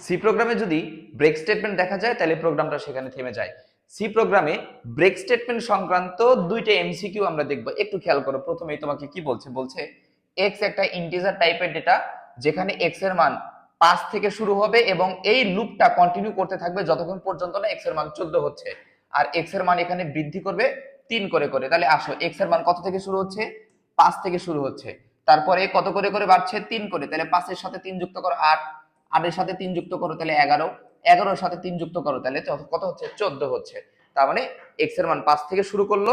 C প্রোগ্রামে যদি break statement দেখা যায় তাহলে প্রোগ্রামটা সেখানে থেমে যায়। সি প্রোগ্রামে ব্রেক স্টেটমেন্ট সংক্রান্ত দুইটা এমসিকিউ আমরা দেখব, একটু খেয়াল করো। প্রথমেই তোমাকে কি বলছে, বলছে এক্স একটা ইন্টিজার টাইপের ডেটা, যেখানে এক্স এর মান 5 থেকে শুরু হবে এবং এই লুপটা কন্টিনিউ করতে থাকবে যতক্ষণ পর্যন্ত না এক্স এর মান 14 হচ্ছে, আর এক্স এর মান এখানে বৃদ্ধি করবে 3 করে করে। তাহলে আসো, এক্স এর মান কত থেকে শুরু হচ্ছে? 5 থেকে শুরু হচ্ছে, তারপরে কত করে করে বাড়ছে? 3 করে। তাহলে 5 এর সাথে 3 যুক্ত করো 8, 8 এর সাথে 3 যুক্ত করো তাহলে 11, 11 এর সাথে 3 যুক্ত করো তাহলে কত হচ্ছে? 14 হচ্ছে। তার মানে এক্স এর মান 5 থেকে শুরু করলো,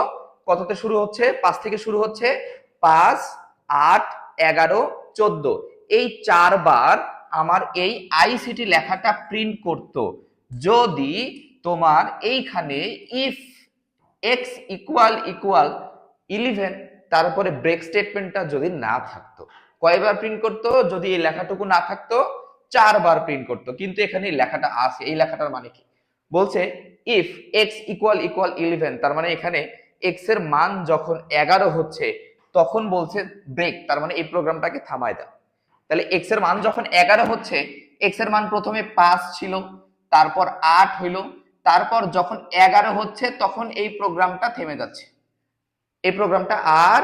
কততে শুরু হচ্ছে? 5 থেকে শুরু হচ্ছে, 5, 8, 11, 14, এই 4 বার আমার এই আইসিটি লেখাটা প্রিন্ট করত যদি তোমার এইখানে ইফ এক্স ইকুয়াল ইকুয়াল 11 তারপরে ব্রেক স্টেটমেন্টটা যদি না থাকতো। কয়বার প্রিন্ট করতো? যদি এই লেখাটুকু না থাকতো 4 বার প্রিন্ট করতো। কিন্তু এখানে এই লেখাটা আছে, এই লেখাটার মানে কি? বলছে ইফ এক্স ইকুয়াল ইকুয়াল 11, তার মানে এখানে এক্স এর মান যখন 11 হচ্ছে তখন বলছে ব্রেক, তার মানে এই প্রোগ্রামটাকে থামায় দাও। তাহলে এক্স এর মান যখন 11 হচ্ছে, এক্স এর মান প্রথমে 5 ছিল, তারপর 8 হইল, তারপর যখন 11 হচ্ছে তখন এই প্রোগ্রামটা থেমে যাচ্ছে। এই প্রোগ্রামটা আর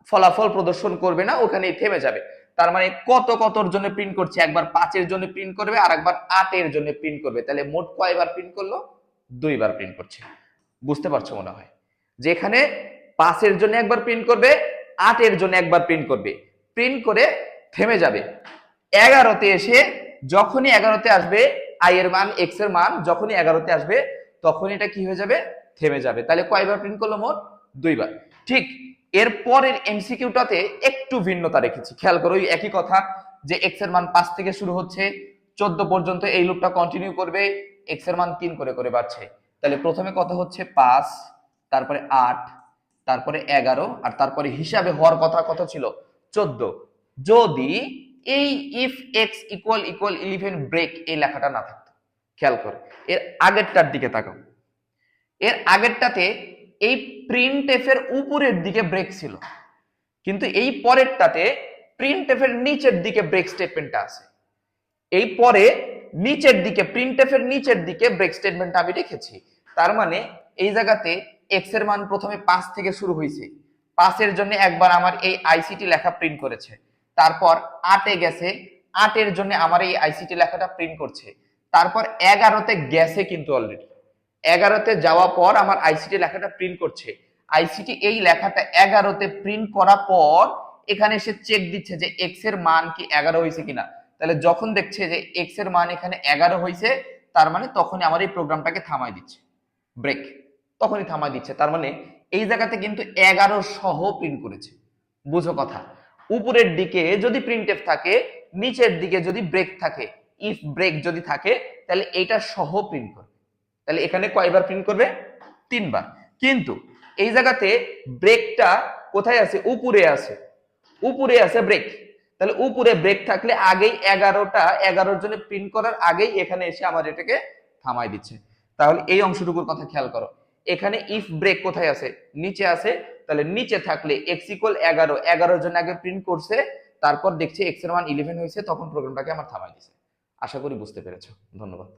ফলাফল প্রদর্শন করবে না, ওখানেই থেমে যাবে। তার মানে কত কতর জন্য প্রিন্ট করছে? একবার 5 এর জন্য প্রিন্ট করবে আর একবার 8 এর জন্য প্রিন্ট করবে। তাহলে মোট কয়বার প্রিন্ট করলো? 2 বার প্রিন্ট করছে। বুঝতে পারছো মনে হয়? যেখানে 5 এর জন্য একবার প্রিন্ট করবে, 8 এর জন্য একবার প্রিন্ট করবে, প্রিন্ট করে থেমে যাবে। 11তে এসে যখনই 11তে আসবে আই এর মান, এক্স এর মান যখনই 11তে আসবে তখন এটা কি হয়ে যাবে? থেমে যাবে। তাহলে কয়বার প্রিন্ট করলো? মোট 2 বার। ঠিক এর পরের এমসিকিউটাতে একটু ভিন্নতা রেখেছি, খেয়াল করো। ওই একই কথা, যে এক্স এর মান 5 থেকে শুরু হচ্ছে, 14 পর্যন্ত এই লুপটা কন্টিনিউ করবে, এক্স এর মান 3 করে করে বাড়ছে। তাহলে প্রথমে কত হচ্ছে? 5, তারপরে 8, তারপরে 11, আর তারপরে হিসাবে হওয়ার কথা কত ছিল? 14। যদি এই if x equal equal 11 break এই লেখাটা না থাকতো। খেয়াল করো এর আগেরটার দিকে তাকাও। এর আগেরটাতে এই প্রিন্টএফ এর উপরের দিকে ব্রেক ছিল, কিন্তু এই পরেরটাতে প্রিন্টএফ এর নিচের দিকে ব্রেক স্টেটমেন্টটা আছে। এই পরে নিচের দিকে, প্রিন্টএফ এর নিচের দিকে ব্রেক স্টেটমেন্টটা আমি রেখেছি। তার মানে এই জায়গাতে এক্স এর মান প্রথমে 5 থেকে শুরু হয়েছে, 5 এর জন্য একবার আমার এই আইসিটি লেখা প্রিন্ট করেছে, তারপর 8 এ গেছে, 8 এর জন্য আমার এই আইসিটি লেখাটা প্রিন্ট করছে, তারপর 11তে গেছে, কিন্তু অলরেডি 11তে যাওয়া পর আমার আইসিটি লেখাটা প্রিন্ট করছে। আইসিটি এই লেখাটা 11তে প্রিন্ট করার পর এখানে এসে চেক দিচ্ছে যে এক্স এর মান কি 11 হয়েছে কিনা। তাহলে যখন দেখছে যে এক্স এর মান এখানে 11 হয়েছে, তার মানে তখনই আমার এই প্রোগ্রামটাকে থামাই দিচ্ছে, ব্রেক, তখনই থামাই দিচ্ছে। তার মানে এই জায়গাতে কিন্তু 11 সহ প্রিন্ট করেছে। বুঝো কথা? উপরের দিকে যদি প্রিন্টএফ থাকে, নিচের দিকে যদি ব্রেক থাকে, ইফ ব্রেক যদি থাকে, তাহলে এইটা সহ প্রিন্ট করবে। তাহলে এখানে কয়বার প্রিন্ট করবে? 3 বার। কিন্তু এই জায়গাতে ব্রেকটা কোথায় আছে? উপরে আছে, উপরে আছে ব্রেক। তাহলে উপরে ব্রেক থাকলে আগেই 11'র জন্য প্রিন্ট করার আগেই এখানে এসে আমার এটাকে থামাই দিচ্ছে। তাহলে এই অংশটুকুর কথা খেয়াল করো। এখানে ইফ ব্রেক কোথায় আছে? নিচে আছে। তাহলে নিচে থাকলে এক্স ইকুয়াল 11, 11'র জন্য আগে প্রিন্ট করছে, তারপর দেখছে এক্স এর মান 11 হয়েছে, তখন প্রোগ্রামটাকে আমার থামাই দিছে। আশা করি বুঝতে পেরেছো। ধন্যবাদ।